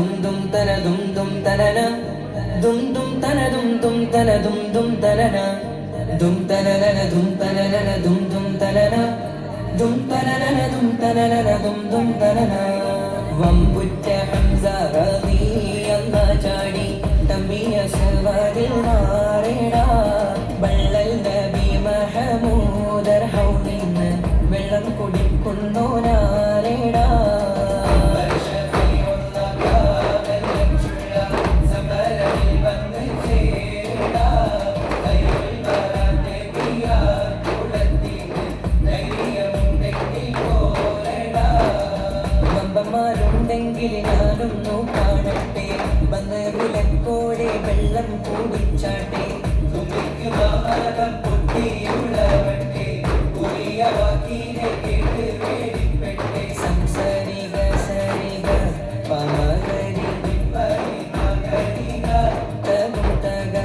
dum dum tana dum dum tanana dum dum tana dum dum tana dum dum tanana dum tanana dum tanana dum dum tanana dum tanana dum tanana dum dum tanana വമ്പുറ്റ Hamza റളിയല്ലാഹു ചാടി തമ്പിയ സവാദിൽ മാറിടാ ബള്ളൽ നബി മഹമൂദർ ഹൗദിന്ന് വെള്ളം കുടിക്കുന്നോനാരേടാ ുണ്ടെങ്കിൽ ഞാനൊന്നു കാണട്ടെ വന്ന് വിലക്കോടെ വെള്ളം കൂടിച്ചാട്ടെ പൊട്ടിയുള്ളവട്ടെ വാക്കിനെ കേട്ട് വേടിപ്പെട്ടെ സംസരിക സരിക പമകരി തക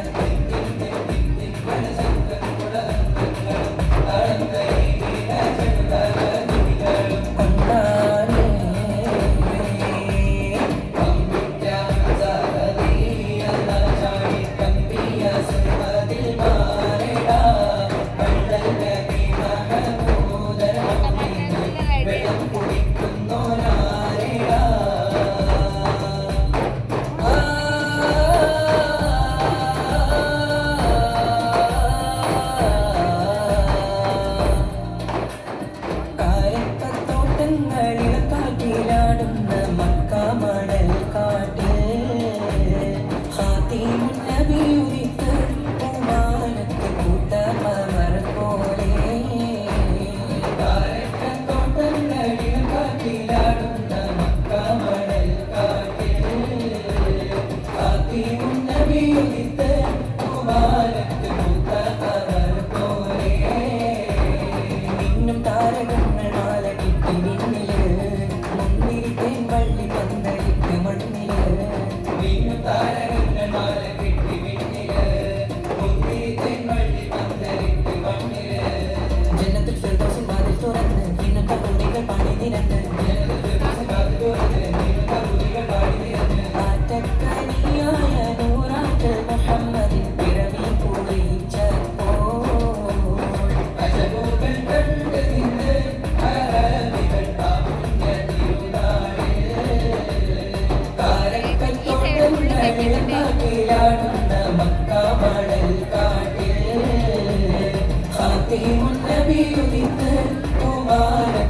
ഖാതിമുൻ നബി ഉദിത്ത് കുമാരൻ